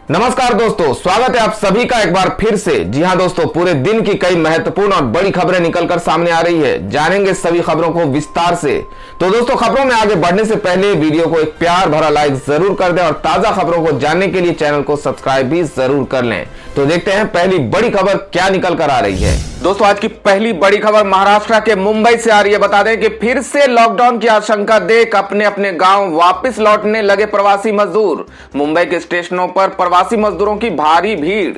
नमस्कार दोस्तों, स्वागत है आप सभी का एक बार फिर से। जी हां दोस्तों, पूरे दिन की कई महत्वपूर्ण और बड़ी खबरें निकलकर सामने आ रही है। जानेंगे सभी खबरों को विस्तार से। तो दोस्तों, खबरों में आगे बढ़ने से पहले वीडियो को एक प्यार भरा लाइक जरूर कर दें और ताजा खबरों को जानने के लिए चैनल को सब्सक्राइब भी जरूर कर लें। तो देखते हैं पहली बड़ी खबर क्या निकल कर आ रही है। दोस्तों, आज की पहली बड़ी खबर महाराष्ट्र के मुंबई से आ रही है। बता दें कि फिर से लॉकडाउन की आशंका देख अपने अपने गांव वापस लौटने लगे प्रवासी मजदूर। मुंबई के स्टेशनों पर प्रवासी मजदूरों की भारी भीड़।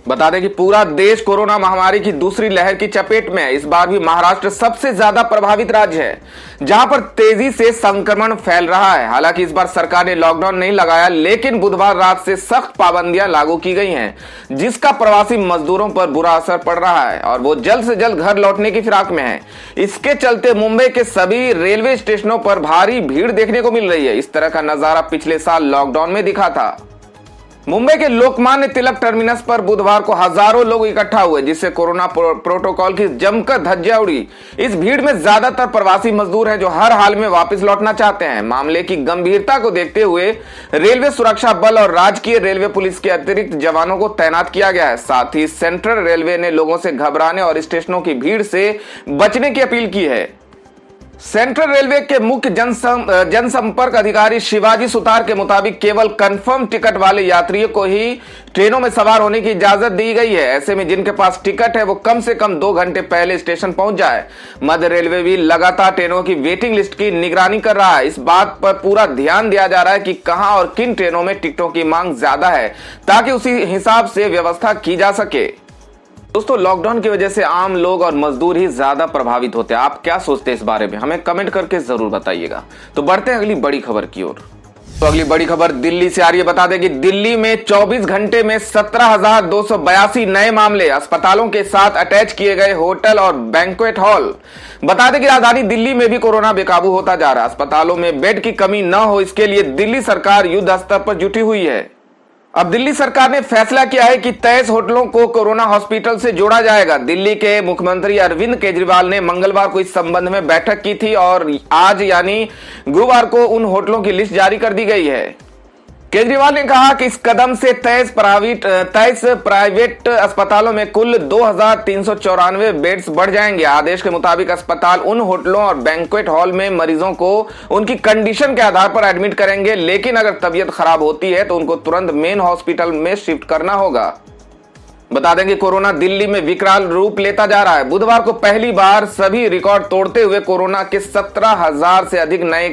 बता दें कि पूरा देश कोरोना महामारी की दूसरी लहर की चपेट में है। इस बार भी महाराष्ट्र सबसे ज्यादा प्रभावित राज्य है, जहां पर तेजी से संक्रमण फैल रहा है। हालांकि इस बार सरकार ने लॉकडाउन नहीं लगाया, लेकिन बुधवार रात से सख्त पाबंदियां लागू की गई हैं, जिसका प्रवासी मजदूरों पर बुरा असर पड़ रहा है और वो जल्द से जल्द घर लौटने की फिराक में है। इसके चलते मुंबई के सभी रेलवे स्टेशनों पर भारी भीड़ देखने को मिल रही है। इस तरह का नजारा पिछले साल लॉकडाउन में दिखा था। मुंबई के लोकमान्य तिलक टर्मिनस पर बुधवार को हजारों लोग इकट्ठा हुए, जिससे कोरोना प्रोटोकॉल की जमकर धज्जियां उड़ी। इस भीड़ में ज्यादातर प्रवासी मजदूर हैं, जो हर हाल में वापस लौटना चाहते हैं। मामले की गंभीरता को देखते हुए रेलवे सुरक्षा बल और राजकीय रेलवे पुलिस के अतिरिक्त जवानों को तैनात किया गया है। साथ ही सेंट्रल रेलवे ने लोगों से घबराने और स्टेशनों की भीड़ से बचने की अपील की है। सेंट्रल रेलवे के मुख्य जनसंपर्क अधिकारी शिवाजी सुतार के मुताबिक केवल कंफर्म टिकट वाले यात्रियों को ही ट्रेनों में सवार होने की इजाजत दी गई है। ऐसे में जिनके पास टिकट है वो कम से कम 2 घंटे पहले स्टेशन पहुंच जाए। मध्य रेलवे भी लगातार ट्रेनों की वेटिंग लिस्ट की निगरानी कर रहा है। इस बात पर पूरा ध्यान दिया जा रहा है कि कहां और किन ट्रेनों में टिकटों की मांग ज्यादा है, ताकि उसी हिसाब से व्यवस्था की जा सके। दोस्तों, लॉकडाउन की वजह से आम लोग और मजदूर ही ज्यादा प्रभावित होते हैं। आप क्या सोचते हैं इस बारे में, हमें कमेंट करके जरूर बताइएगा। तो बढ़ते हैं अगली बड़ी खबर की ओर। तो अगली बड़ी खबर दिल्ली से आ रही है। बता दें कि दिल्ली में 24 घंटे में 17,282 नए मामले। अस्पतालों के साथ अटैच किए गए होटल और बैंक्वेट हॉल। बता दें कि राजधानी दिल्ली में भी कोरोना बेकाबू होता जा रहा है। अस्पतालों में बेड की कमी न हो, इसके लिए दिल्ली सरकार युद्ध स्तर पर जुटी हुई है। अब दिल्ली सरकार ने फैसला किया है कि 23 होटलों को कोरोना हॉस्पिटल से जोड़ा जाएगा। दिल्ली के मुख्यमंत्री अरविंद केजरीवाल ने मंगलवार को इस संबंध में बैठक की थी और आज यानी गुरुवार को उन होटलों की लिस्ट जारी कर दी गई है। केजरीवाल ने कहा कि इस कदम से 23 प्राइवेट अस्पतालों में कुल 2,394 बेड्स बढ़ जाएंगे। आदेश के मुताबिक अस्पताल उन होटलों और बैंक्वेट हॉल में मरीजों को उनकी कंडीशन के आधार पर एडमिट करेंगे, लेकिन अगर तबीयत खराब होती है तो उनको तुरंत मेन हॉस्पिटल में शिफ्ट करना होगा। बता दें कि कोरोना दिल्ली में विकराल रूप लेता जा रहा है। बुधवार को पहली बार सभी रिकॉर्ड तोड़ते हुए कोरोना के 17,000 से अधिक नए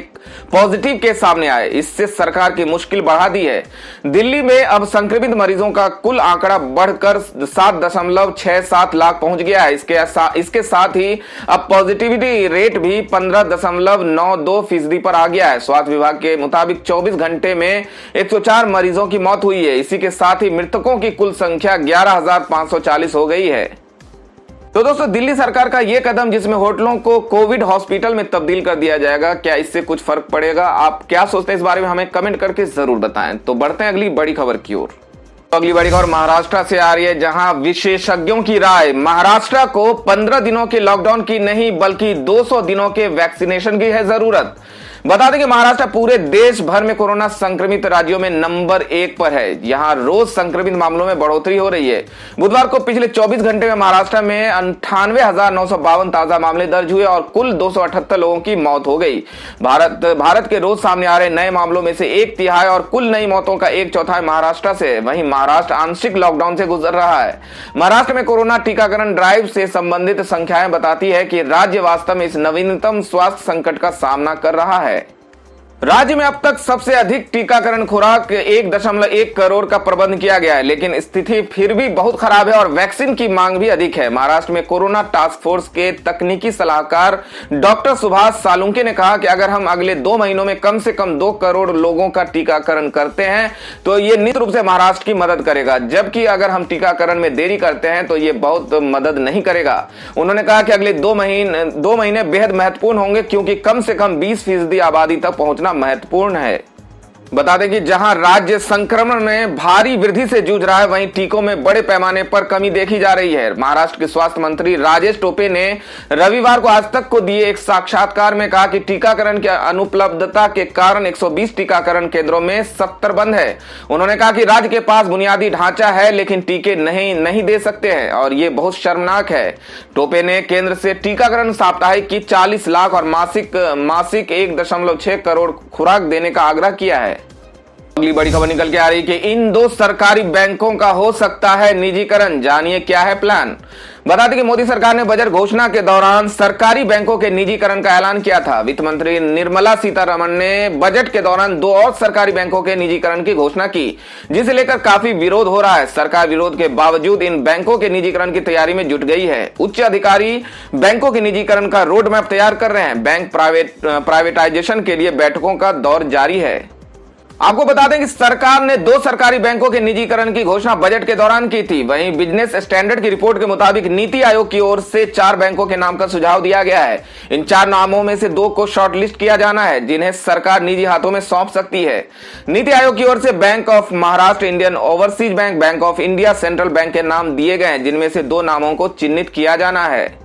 पॉजिटिव केस सामने आए। इससे सरकार की मुश्किल बढ़ा दी है। दिल्ली में अब संक्रमित मरीजों का कुल आंकड़ा बढ़कर 7.67 लाख पहुंच गया है। इसके साथ ही अब पॉजिटिविटी रेट भी 15.92% पर आ गया है। स्वास्थ्य विभाग के मुताबिक 24 घंटे में 104 मरीजों की मौत हुई है। इसी के साथ ही मृतकों की कुल संख्या 11,540 हो गई है। तो दोस्तों, दिल्ली सरकार का यह कदम, जिसमें होटलों को कोविड हॉस्पिटल में तब्दील कर दिया जाएगा, क्या इससे कुछ फर्क पड़ेगा? आप क्या सोचते हैं इस बारे में, हमें कमेंट करके जरूर बताएं। तो बढ़ते हैं अगली बड़ी खबर की ओर। तो अगली बड़ी खबर महाराष्ट्र से आ रही है, जहां विशेषज्ञों की राय महाराष्ट्र को 15 दिनों के लॉकडाउन की नहीं बल्कि 200 दिनों के वैक्सीनेशन की है जरूरत। बता दें कि महाराष्ट्र पूरे देश भर में कोरोना संक्रमित राज्यों में नंबर 1 पर है। यहां रोज संक्रमित मामलों में बढ़ोतरी हो रही है। बुधवार को पिछले 24 घंटे में महाराष्ट्र में 98,952 ताजा मामले दर्ज हुए और कुल 278 लोगों की मौत हो गई। भारत के रोज सामने आ रहे नए मामलों में से 1/3 और कुल नई मौतों का 1/4 महाराष्ट्र से। वहीं महाराष्ट्र आंशिक लॉकडाउन से गुजर रहा है। महाराष्ट्र में कोरोना टीकाकरण ड्राइव से संबंधित संख्याएं बताती है कि राज्य वास्तव में इस नवीनतम स्वास्थ्य संकट का सामना कर रहा है। राज्य में अब तक सबसे अधिक टीकाकरण खुराक 1.1 करोड़ का प्रबंध किया गया है, लेकिन स्थिति फिर भी बहुत खराब है और वैक्सीन की मांग भी अधिक है। महाराष्ट्र में कोरोना टास्क फोर्स के तकनीकी सलाहकार डॉक्टर सुभाष सालुंके ने कहा कि अगर हम अगले 2 महीनों में कम से कम 2 करोड़ लोगों का टीकाकरण करते हैं तो ये निश्चित रूप से महाराष्ट्र की मदद करेगा, जबकि अगर हम टीकाकरण में देरी करते हैं तो ये बहुत मदद नहीं करेगा। उन्होंने कहा कि अगले 2 महीने बेहद महत्वपूर्ण होंगे, क्योंकि कम से कम 20% आबादी तक पहुंचना महत्वपूर्ण है। बता दें कि जहां राज्य संक्रमण में भारी वृद्धि से जूझ रहा है, वहीं टीकों में बड़े पैमाने पर कमी देखी जा रही है। महाराष्ट्र के स्वास्थ्य मंत्री राजेश टोपे ने रविवार को आज तक को दिए एक साक्षात्कार में कहा कि टीकाकरण की अनुपलब्धता के कारण 120 टीकाकरण केंद्रों में 70 बंद है। उन्होंने कहा कि राज्य के पास बुनियादी ढांचा है लेकिन टीके नहीं दे सकते हैं और ये बहुत शर्मनाक है। टोपे ने केंद्र से टीकाकरण साप्ताहिक की 40 लाख और मासिक 1.6 करोड़ खुराक देने का आग्रह किया है। अगली बड़ी खबर निकल के आ रही कि इन 2 सरकारी बैंकों का हो सकता है निजीकरण, जानिए क्या है प्लान। बता दें कि मोदी सरकार ने बजट घोषणा के दौरान सरकारी बैंकों के निजीकरण का ऐलान किया था। वित्त मंत्री निर्मला सीतारमण ने बजट के दौरान 2 और सरकारी बैंकों के निजीकरण की घोषणा की, जिसे लेकर काफी विरोध हो रहा है। सरकार विरोध के बावजूद इन बैंकों के निजीकरण की तैयारी में जुट गई है। उच्च अधिकारी बैंकों के निजीकरण का रोड मैप तैयार कर रहे हैं। बैंक प्राइवेटाइजेशन के लिए बैठकों का दौर जारी है। आपको बता दें कि सरकार ने 2 सरकारी बैंकों के निजीकरण की घोषणा बजट के दौरान की थी। वहीं बिजनेस स्टैंडर्ड की रिपोर्ट के मुताबिक नीति आयोग की ओर से 4 बैंकों के नाम का सुझाव दिया गया है। इन 4 नामों में से 2 को शॉर्टलिस्ट किया जाना है, जिन्हें सरकार निजी हाथों में सौंप सकती है। नीति आयोग की ओर से bank of Maharashtra, Indian overseas bank, bank of India, central bank के नाम दिए गए हैं, जिनमें से 2 नामों को चिन्हित किया जाना है।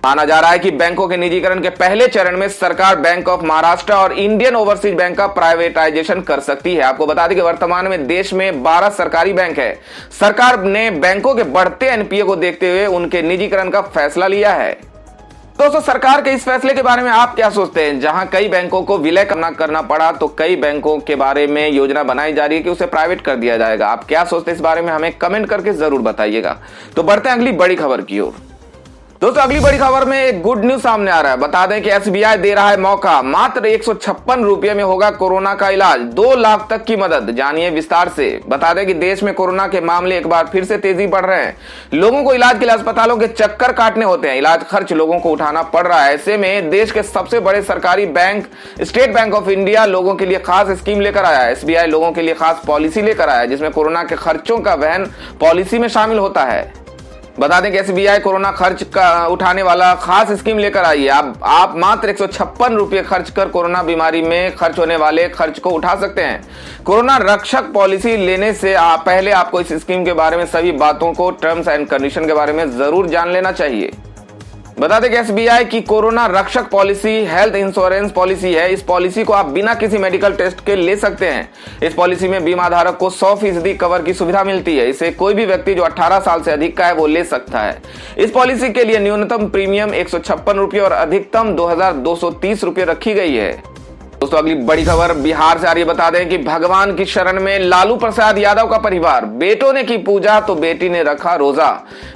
माना जा रहा है कि बैंकों के निजीकरण के पहले चरण में सरकार बैंक ऑफ महाराष्ट्र और इंडियन ओवरसीज बैंक का प्राइवेटाइजेशन कर सकती है। आपको बता दें कि वर्तमान में देश में 12 सरकारी बैंक है। सरकार ने बैंकों के बढ़ते एनपीए को देखते हुए उनके निजीकरण का फैसला लिया है। दोस्तों, सरकार के इस फैसले के बारे में आप क्या सोचते हैं? जहां कई बैंकों को विलय करना पड़ा, तो कई बैंकों के बारे में योजना बनाई जा रही है कि उसे प्राइवेट कर दिया जाएगा। आप क्या सोचते हैं इस बारे में? हमें कमेंट करके जरूर बताइएगा। तो बढ़ते हैं अगली बड़ी खबर की ओर। दोस्तों, अगली बड़ी खबर में एक गुड न्यूज सामने आ रहा है। बता दें कि एसबीआई दे रहा है मौका, मात्र 156 रुपये में होगा कोरोना का इलाज, 2 लाख तक की मदद, जानिए विस्तार से। बता दें कि देश में कोरोना के मामले एक बार फिर से तेजी बढ़ रहे हैं। लोगों को इलाज के लिए अस्पतालों के चक्कर काटने होते हैं, इलाज खर्च लोगों को उठाना पड़ रहा है। ऐसे में देश के सबसे बड़े सरकारी bank state bank of India लोगों के लिए खास स्कीम लेकर आया है। एसबीआई लोगों के लिए खास पॉलिसी लेकर आया है, जिसमें कोरोना के खर्चों का वहन पॉलिसी में शामिल होता है। बता दें कि एसबीआई कोरोना खर्च का उठाने वाला खास स्कीम लेकर आई है। आप मात्र 156 रुपये खर्च कर कोरोना बीमारी में खर्च होने वाले खर्च को उठा सकते हैं। कोरोना रक्षक पॉलिसी लेने से पहले आपको इस स्कीम के बारे में सभी बातों को, टर्म्स एंड कंडीशन के बारे में जरूर जान लेना चाहिए। बता दें कि एसबीआई की कोरोना रक्षक पॉलिसी हेल्थ इंश्योरेंस पॉलिसी है। इस पॉलिसी को आप बिना किसी मेडिकल टेस्ट के ले सकते हैं। इस पॉलिसी में बीमा धारक को 100% कवर की सुविधा मिलती है। इसे कोई भी व्यक्ति जो 18 साल से अधिक का है वो ले सकता है। इस पॉलिसी के लिए न्यूनतम प्रीमियम 156 रुपये और अधिकतम 2230 रुपये रखी गई है। दोस्तों, अगली बड़ी खबर बिहार से आ रही है। बता दें कि भगवान की शरण में लालू प्रसाद यादव का परिवार, बेटों ने की पूजा तो बेटी ने रखा रोजा।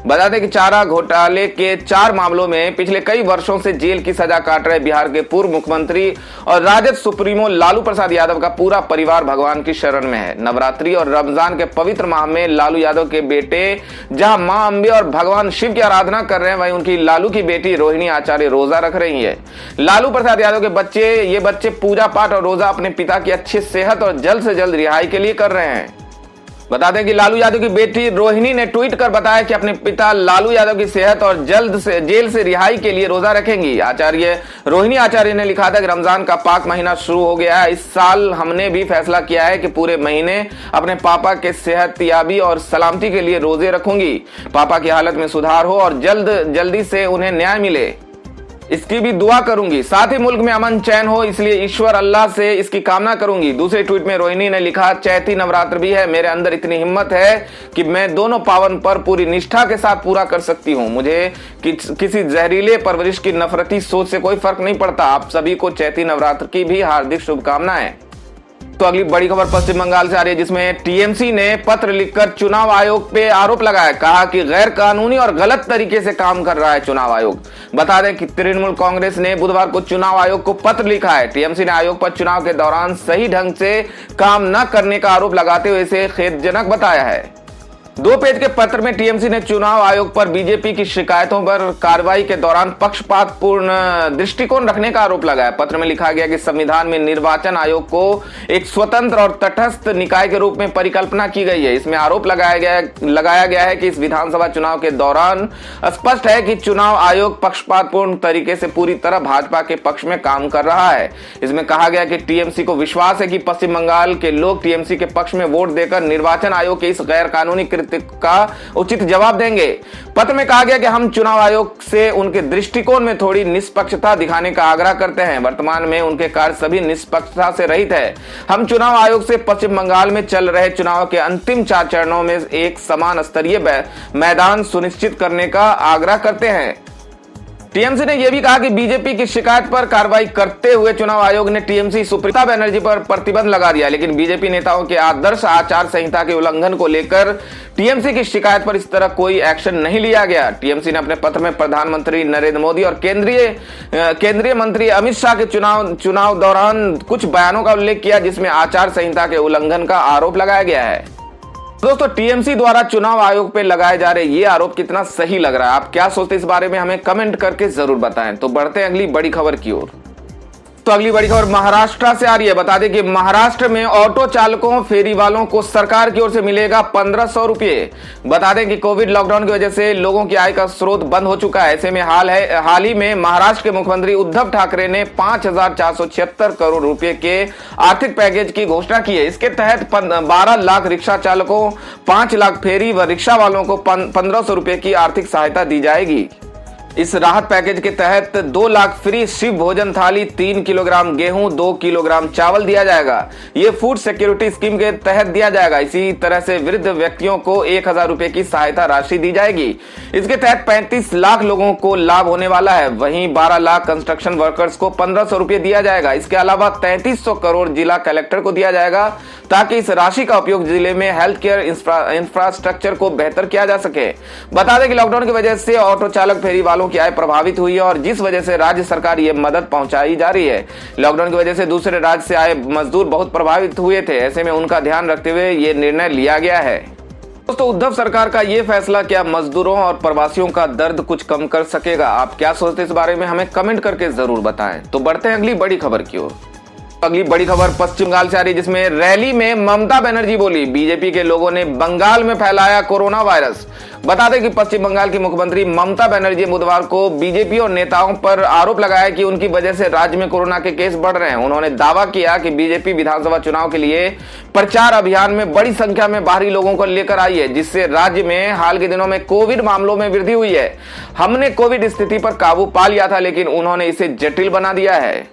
बता दें कि चारा घोटाले के 4 मामलों में पिछले कई वर्षों से जेल की सजा काट रहे बिहार के पूर्व मुख्यमंत्री और राजद सुप्रीमो लालू प्रसाद यादव का पूरा परिवार भगवान की शरण में है। नवरात्रि और रमजान के पवित्र माह में लालू यादव के बेटे जहां मां अंबे और भगवान शिव की आराधना कर रहे हैं, वहीं उनकी लालू की बेटी रोहिणी आचार्य रोजा रख रही है। लालू प्रसाद यादव के ये बच्चे पूजा पाठ और रोजा अपने पिता की अच्छी सेहत और जल्द से जल्द रिहाई के लिए कर रहे हैं। बता दें कि लालू यादव की बेटी रोहिणी ने ट्वीट कर बताया कि अपने पिता लालू यादव की सेहत और जल्द से जेल से रिहाई के लिए रोजा रखेंगी। रोहिणी आचार्य ने लिखा था कि रमजान का पाक महीना शुरू हो गया है। इस साल हमने भी फैसला किया है कि पूरे महीने अपने पापा के सेहत याबी और सलामती के लिए रोजे रखूंगी। पापा की हालत में सुधार हो और जल्दी से उन्हें न्याय मिले, इसकी भी दुआ करूंगी। साथ ही मुल्क में अमन चैन हो, इसलिए ईश्वर अल्लाह से इसकी कामना करूंगी। दूसरे ट्वीट में रोहिणी ने लिखा, चैती नवरात्र भी है, मेरे अंदर इतनी हिम्मत है कि मैं दोनों पावन पर पूरी निष्ठा के साथ पूरा कर सकती हूं। मुझे किसी जहरीले परवरिश की नफरती सोच से कोई फर्क नहीं पड़ता। आप सभी को चैती नवरात्र की भी हार्दिक शुभकामनाएं। तो अगली बड़ी खबर पश्चिम बंगाल से आ रही है, जिसमें टीएमसी ने पत्र लिखकर चुनाव आयोग पे आरोप लगाया। कहा कि गैर कानूनी और गलत तरीके से काम कर रहा है चुनाव आयोग। बता दें कि तृणमूल कांग्रेस ने बुधवार को चुनाव आयोग को पत्र लिखा है। टीएमसी ने आयोग पर चुनाव के दौरान सही ढंग से काम न करने का आरोप लगाते हुए इसे खेदजनक बताया है। 2 पेज के पत्र में टीएमसी ने चुनाव आयोग पर बीजेपी की शिकायतों पर कार्रवाई के दौरान पक्षपातपूर्ण दृष्टिकोण रखने का आरोप लगाया। पत्र में लिखा गया कि संविधान में निर्वाचन आयोग को एक स्वतंत्र और तटस्थ निकाय के रूप में परिकल्पना की गई है। इसमें आरोप लगाया गया है कि इस विधानसभा चुनाव के दौरान स्पष्ट है कि चुनाव आयोग पक्षपातपूर्ण तरीके से पूरी तरह भाजपा के पक्ष में काम कर रहा है। इसमें कहा गया कि टीएमसी को विश्वास है कि पश्चिम बंगाल के लोग टीएमसी के पक्ष में वोट देकर निर्वाचन आयोग के इस गैर कानूनी कृत्य का उचित जवाब देंगे। पत्र में कहा गया कि हम चुनाव आयोग से उनके दृष्टिकोण में थोड़ी निष्पक्षता दिखाने का आग्रह करते हैं। वर्तमान में उनके कार्य सभी निष्पक्षता से रहित है। हम चुनाव आयोग से पश्चिम बंगाल में चल रहे चुनाव के अंतिम 4 चरणों में एक समान स्तरीय मैदान सुनिश्चित करने का आग्रह करते हैं। टीएमसी ने यह भी कहा कि बीजेपी की शिकायत पर कार्रवाई करते हुए चुनाव आयोग ने टीएमसी सुप्रीता बनर्जी पर प्रतिबंध लगा दिया, लेकिन बीजेपी नेताओं के आदर्श आचार संहिता के उल्लंघन को लेकर टीएमसी की शिकायत पर इस तरह कोई एक्शन नहीं लिया गया। टीएमसी ने अपने पत्र में प्रधानमंत्री नरेंद्र मोदी और केंद्रीय मंत्री अमित शाह के चुनाव दौरान कुछ बयानों का उल्लेख किया जिसमें आचार संहिता के उल्लंघन का आरोप लगाया गया है। दोस्तों, टीएमसी द्वारा चुनाव आयोग पे लगाए जा रहे ये आरोप कितना सही लग रहा है, आप क्या सोचते हैं इस बारे में हमें कमेंट करके जरूर बताएं। तो बढ़ते हैं अगली बड़ी खबर की ओर। तो अगली बड़ी खबर महाराष्ट्र से आ रही है। बता दें कि महाराष्ट्र में ऑटो चालकों फेरी वालों को सरकार की ओर से मिलेगा 1500 रुपये। बता दें कि कोविड लॉकडाउन की वजह से लोगों की आय का स्रोत बंद हो चुका है। ऐसे में हाल ही में महाराष्ट्र के मुख्यमंत्री उद्धव ठाकरे ने 5476 करोड़ रुपए के आर्थिक पैकेज की घोषणा की है। इसके तहत 12 लाख रिक्शा चालकों, 5 लाख फेरी व रिक्शा वालों को 1500 रुपए की आर्थिक सहायता दी जाएगी। इस राहत पैकेज के तहत 2 लाख फ्री शिव भोजन थाली, 3 किलोग्राम गेहूं, 2 किलोग्राम चावल दिया जाएगा। ये फूड सिक्योरिटी स्कीम के तहत दिया जाएगा। इसी तरह से वृद्ध व्यक्तियों को 1000 रुपए की सहायता राशि दी जाएगी। इसके तहत 35 लाख लोगों को लाभ होने वाला है। वहीं 12 लाख कंस्ट्रक्शन वर्कर्स को 1500 रुपए दिया जाएगा। इसके अलावा 3300 करोड़ जिला कलेक्टर को दिया जाएगा ताकि इस राशि का उपयोग जिले में हेल्थ केयर इंफ्रास्ट्रक्चर को बेहतर किया जा सके। बता दें कि लॉकडाउन की वजह से ऑटो चालक फेरी वालों की आय प्रभावित हुई है और जिस वजह से राज्य सरकार ये मदद पहुंचाई जा रही है। लॉकडाउन की वजह से दूसरे राज्य से आए मजदूर बहुत प्रभावित हुए थे। ऐसे में उनका ध्यान रखते हुए ये निर्णय लिया गया है। दोस्तों, उद्धव सरकार का ये फैसला क्या मजदूरों और प्रवासियों का दर्द कुछ कम कर सकेगा? आप क्या सोचते हैं इस बारे में हमें कमेंट करके जरूर बताएं। तो बढ़ते हैं अगली बड़ी खबर की ओर। अगली बड़ी खबर पश्चिम बंगाल से आ रही है, जिसमें रैली में ममता बनर्जी बोली, बीजेपी के लोगों ने बंगाल में फैलाया कोरोना वायरस। बता दें कि पश्चिम बंगाल की मुख्यमंत्री ममता बनर्जी बुधवार को बीजेपी और नेताओं पर आरोप लगाया कि उनकी वजह से राज्य में कोरोना के केस बढ़ रहे हैं। उन्होंने दावा किया कि बीजेपी विधानसभा चुनाव के लिए प्रचार अभियान में बड़ी संख्या में बाहरी लोगों को लेकर आई है, जिससे राज्य में हाल के दिनों में कोविड मामलों में वृद्धि हुई है। हमने कोविड स्थिति पर काबू पा लिया था, लेकिन उन्होंने इसे जटिल बना दिया है।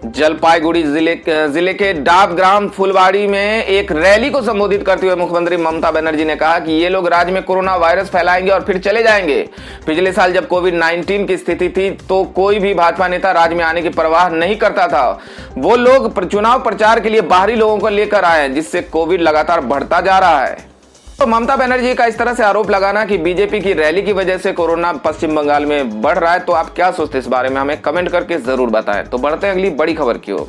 जलपाईगुड़ी जिले के डाब ग्राम फुलवाड़ी में एक रैली को संबोधित करते हुए मुख्यमंत्री ममता बनर्जी ने कहा कि ये लोग राज्य में कोरोना वायरस फैलाएंगे और फिर चले जाएंगे। पिछले साल जब कोविड-19 की स्थिति थी तो कोई भी भाजपा नेता राज्य में आने की परवाह नहीं करता था। वो लोग चुनाव प्रचार के लिए बाहरी लोगों को लेकर आए, जिससे कोविड लगातार बढ़ता जा रहा है। तो ममता बनर्जी का इस तरह से आरोप लगाना कि बीजेपी की रैली की वजह से कोरोना पश्चिम बंगाल में बढ़ रहा है, तो आप क्या सोचते हैं इस बारे में हमें कमेंट करके जरूर बताएं। तो बढ़ते हैं अगली बड़ी खबर की ओर।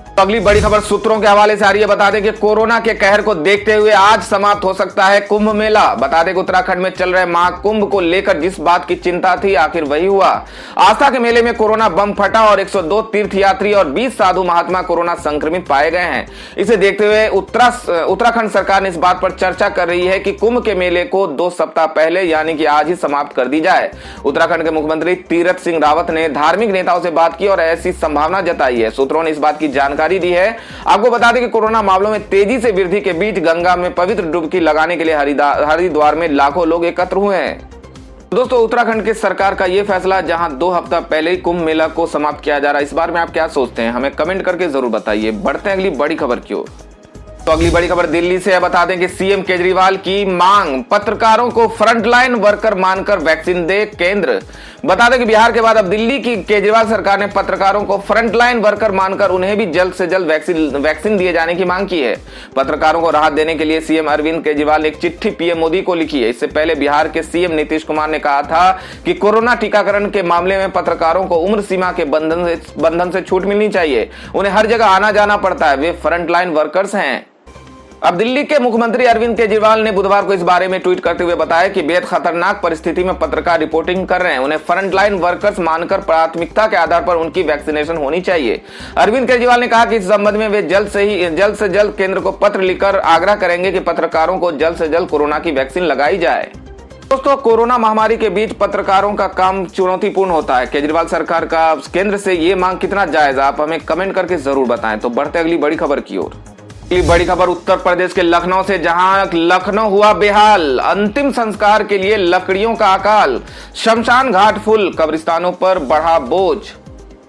तो अगली बड़ी खबर सूत्रों के हवाले से आ रही है। बता दें कि कोरोना के कहर को देखते हुए आज समाप्त हो सकता है कुंभ मेला। बता दें कि उत्तराखंड में चल रहे महाकुंभ को लेकर जिस बात की चिंता थी आखिर वही हुआ। आस्था के मेले में कोरोना बम फटा और 102 तीर्थयात्री और 20 साधु महात्मा कोरोना संक्रमित पाए गए हैं। इसे देखते हुए उत्तराखंड सरकार ने इस बात पर चर्चा कर रही है कि कुंभ के मेले को 2 सप्ताह पहले यानी कि आज ही समाप्त कर दी जाए। उत्तराखंड के मुख्यमंत्री तीरथ सिंह रावत ने धार्मिक नेताओं से बात की और ऐसी संभावना जताई है। सूत्रों ने इस बात की जानकारी दी है। आपको बता दें कि कोरोना मामलों में तेजी से वृद्धि के बीच गंगा में पवित्र डुबकी लगाने के लिए हरिद्वार में लाखों लोग एकत्र हुए हैं। दोस्तों, उत्तराखंड की सरकार का यह फैसला जहां 2 हफ्ता पहले ही कुंभ मेला को समाप्त किया जा रहा है, इस बारे में आप क्या सोचते हैं हमें कमेंट करके जरूर बताइए। बढ़ते हैं अगली बड़ी खबर की ओर। तो अगली बड़ी खबर दिल्ली से है। बता दें कि सीएम केजरीवाल की मांग, पत्रकारों को फ्रंटलाइन वर्कर मानकर वैक्सीन दे केंद्र। बता दें कि बिहार के बाद अब दिल्ली की केजरीवाल सरकार ने पत्रकारों को फ्रंटलाइन वर्कर मानकर उन्हें भी जल्द से जल्द वैक्सीन दिए जाने की मांग की है। पत्रकारों को राहत देने के लिए सीएम अरविंद केजरीवाल ने एक चिट्ठी पीएम मोदी को लिखी है। इससे पहले बिहार के सीएम नीतीश कुमार ने कहा था कि कोरोना टीकाकरण के मामले में पत्रकारों को उम्र सीमा के बंधन से छूट मिलनी चाहिए। उन्हें हर जगह आना जाना पड़ता है, वे फ्रंटलाइन वर्कर्स हैं। अब दिल्ली के मुख्यमंत्री अरविंद केजरीवाल ने बुधवार को इस बारे में ट्वीट करते हुए बताया कि बेहद खतरनाक परिस्थिति में पत्रकार रिपोर्टिंग कर रहे हैं, उन्हें फ्रंटलाइन वर्कर्स मानकर प्राथमिकता के आधार पर उनकी वैक्सीनेशन होनी चाहिए। अरविंद केजरीवाल ने कहा कि इस संबंध में वे जल्द से जल्द केंद्र को पत्र लिखकर आग्रह करेंगे कि पत्रकारों को जल्द से जल्द कोरोना की वैक्सीन लगाई जाए। दोस्तों, कोरोना महामारी के बीच पत्रकारों का काम चुनौतीपूर्ण होता है। केजरीवाल सरकार का केंद्र से ये मांग कितना जायज, आप हमें कमेंट करके जरूर बताएं। तो बढ़ते अगली बड़ी खबर की ओर। बड़ी खबर उत्तर प्रदेश के लखनऊ से, जहां लखनऊ हुआ बेहाल, अंतिम संस्कार के लिए लकड़ियों का अकाल, शमशान घाट फुल, कब्रिस्तानों पर बढ़ा बोझ।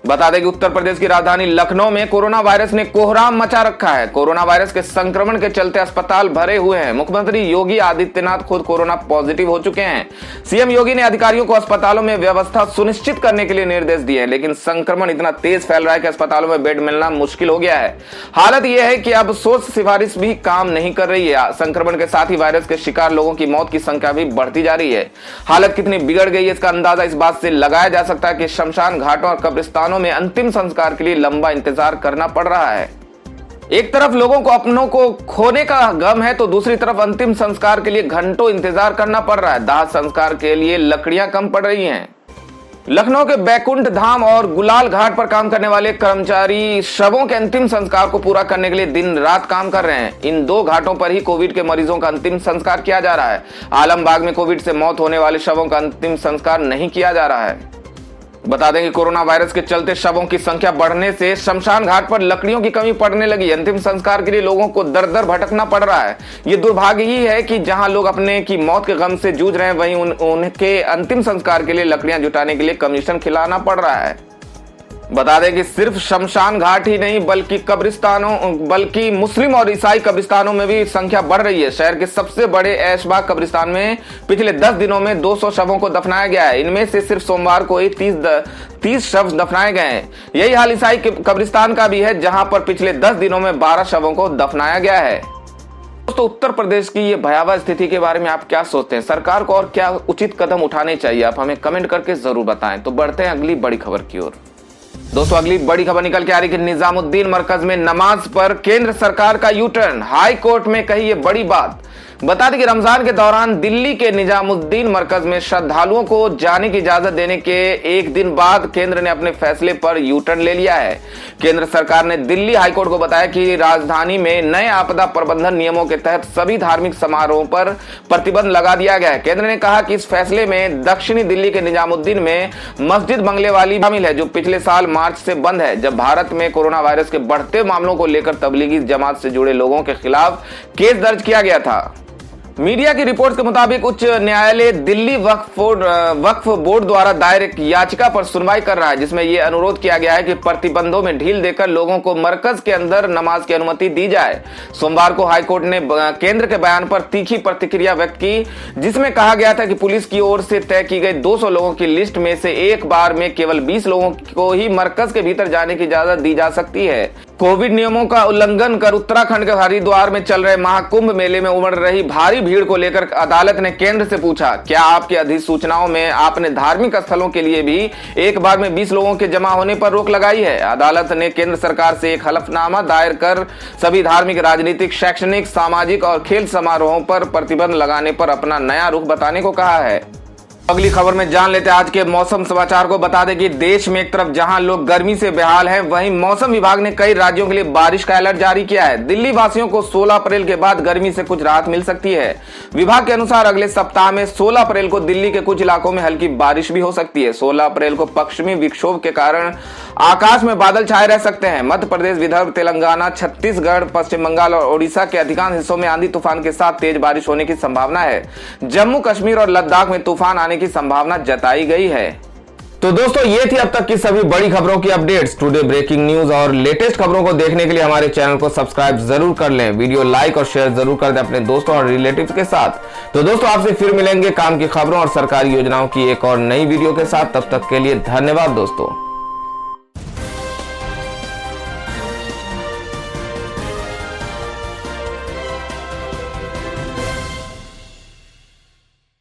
बता दें कि उत्तर प्रदेश की राजधानी लखनऊ में कोरोना वायरस ने कोहराम मचा रखा है। कोरोना वायरस के संक्रमण के चलते अस्पताल भरे हुए हैं। मुख्यमंत्री योगी आदित्यनाथ खुद कोरोना पॉजिटिव हो चुके हैं। सीएम योगी ने अधिकारियों को अस्पतालों में व्यवस्था सुनिश्चित करने के लिए निर्देश दिए हैं, लेकिन संक्रमण इतना तेज फैल रहा है कि अस्पतालों में बेड मिलना मुश्किल हो गया है। हालत यह है कि अब सोच सिफारिश भी काम नहीं कर रही है। संक्रमण के साथ ही वायरस के शिकार लोगों की मौत की संख्या भी बढ़ती जा रही है। हालत कितनी बिगड़ गई है, इसका अंदाजा इस बात से लगाया जा सकता है कि शमशान घाटों और कब्रिस्तानों में अंतिम संस्कार के लिए लंबा इंतजार करना पड़ रहा है। एक तरफ लोगों को अपनों को खोने का गम है, तो दूसरी तरफ अंतिम संस्कार के लिए घंटों इंतजार करना पड़ रहा है। दाह संस्कार के लिए लकड़ियां कम पड़ रही हैं। लखनऊ के बैकुंठ धाम और गुलाल घाट पर काम करने वाले कर्मचारी शवों के अंतिम संस्कार को पूरा करने के लिए दिन रात काम कर रहे हैं। इन दो घाटों पर ही कोविड के मरीजों का अंतिम संस्कार किया जा रहा है। आलमबाग में कोविड से मौत होने वाले शवों का अंतिम संस्कार नहीं किया जा रहा है। बता दें कि कोरोना वायरस के चलते शवों की संख्या बढ़ने से शमशान घाट पर लकड़ियों की कमी पड़ने लगी। अंतिम संस्कार के लिए लोगों को दर दर भटकना पड़ रहा है। ये दुर्भाग्य ही है कि जहां लोग अपने की मौत के गम से जूझ रहे हैं, वहीं उनके अंतिम संस्कार के लिए लकड़ियां जुटाने के लिए कमीशन खिलाना पड़ रहा है। बता दें कि सिर्फ शमशान घाट ही नहीं बल्कि मुस्लिम और ईसाई कब्रिस्तानों में भी संख्या बढ़ रही है। शहर के सबसे बड़े ऐशबाग कब्रिस्तान में पिछले 10 दिनों में 200 शवों को दफनाया गया है। इनमें से सिर्फ सोमवार को ही 30 शव दफनाए गए हैं। यही हाल ईसाई कब्रिस्तान का भी है, जहां पर पिछले 10 दिनों में 12 शवों को दफनाया गया है। दोस्तों, उत्तर प्रदेश की ये भयावह स्थिति के बारे में आप क्या सोचते हैं? सरकार को और क्या उचित कदम उठाने चाहिए, आप हमें कमेंट करके जरूर बताएं। तो बढ़ते हैं अगली बड़ी खबर की ओर। दोस्तों, अगली बड़ी खबर निकल के आ रही है कि निजामुद्दीन मरकज में नमाज पर केंद्र सरकार का यू टर्न, हाई कोर्ट में कही ये बड़ी बात। बता दें कि रमजान के दौरान दिल्ली के निजामुद्दीन मरकज में श्रद्धालुओं को जाने की इजाजत देने के एक दिन बाद केंद्र ने अपने फैसले पर यू टर्न ले लिया है। केंद्र सरकार ने दिल्ली हाईकोर्ट को बताया कि राजधानी में नए आपदा प्रबंधन नियमों के तहत सभी धार्मिक समारोहों पर प्रतिबंध लगा दिया गया है। केंद्र ने कहा कि इस फैसले में दक्षिणी दिल्ली के निजामुद्दीन में मस्जिद बंगले वाली शामिल है, जो पिछले साल मार्च से बंद है, जब भारत में कोरोना वायरस के बढ़ते मामलों को लेकर तबलीगी जमात से जुड़े लोगों के खिलाफ केस दर्ज किया गया था। मीडिया की रिपोर्ट्स के मुताबिक उच्च न्यायालय दिल्ली वक्फ बोर्ड द्वारा दायर एक याचिका पर सुनवाई कर रहा है, जिसमें यह अनुरोध किया गया है कि प्रतिबंधों में ढील देकर लोगों को मरकज के अंदर नमाज की अनुमति दी जाए। सोमवार को हाईकोर्ट ने केंद्र के बयान पर तीखी प्रतिक्रिया व्यक्त की, जिसमें कहा गया था कि पुलिस की ओर से तय की गई 200 लोगों की लिस्ट में से एक बार में केवल 20 लोगों को ही मरकज के भीतर जाने की इजाजत दी जा सकती है। कोविड नियमों का उल्लंघन कर उत्तराखंड के हरिद्वार में चल रहे महाकुंभ मेले में उमड़ रही भारी भीड़ को लेकर अदालत ने केंद्र से पूछा, क्या आपकी अधिसूचनाओं में आपने धार्मिक स्थलों के लिए भी एक बार में 20 लोगों के जमा होने पर रोक लगाई है? अदालत ने केंद्र सरकार से एक हलफनामा दायर कर सभी धार्मिक, राजनीतिक, शैक्षणिक, सामाजिक और खेल समारोहों पर प्रतिबंध लगाने पर अपना नया रुख बताने को कहा है। अगली खबर में जान लेते हैं आज के मौसम समाचार को। बता दें कि देश में एक तरफ जहां लोग गर्मी से बेहाल हैं, वहीं मौसम विभाग ने कई राज्यों के लिए बारिश का अलर्ट जारी किया है। दिल्ली वासियों को 16 अप्रैल के बाद गर्मी से कुछ राहत मिल सकती है। विभाग के अनुसार अगले सप्ताह में 16 अप्रैल को दिल्ली के कुछ इलाकों में हल्की बारिश भी हो सकती है। 16 अप्रैल को पश्चिमी विक्षोभ के कारण आकाश में बादल छाए रह सकते हैं। मध्य प्रदेश, विदर्भ, तेलंगाना, छत्तीसगढ़, पश्चिम बंगाल और ओडिशा के अधिकांश हिस्सों में आंधी तूफान के साथ तेज बारिश होने की संभावना है। जम्मू कश्मीर और लद्दाख में तूफान आने की संभावना जताई गई है। तो दोस्तों, ये थी अब तक की सभी बड़ी खबरों की अपडेट्स। टुडे ब्रेकिंग न्यूज और लेटेस्ट खबरों को देखने के लिए हमारे चैनल को सब्सक्राइब जरूर कर लें। वीडियो लाइक और शेयर जरूर कर दें अपने दोस्तों और रिलेटिव्स के साथ। तो दोस्तों, आपसे फिर मिलेंगे काम की खबरों और सरकारी योजनाओं की एक और नई वीडियो के साथ। तब तक के लिए धन्यवाद दोस्तों।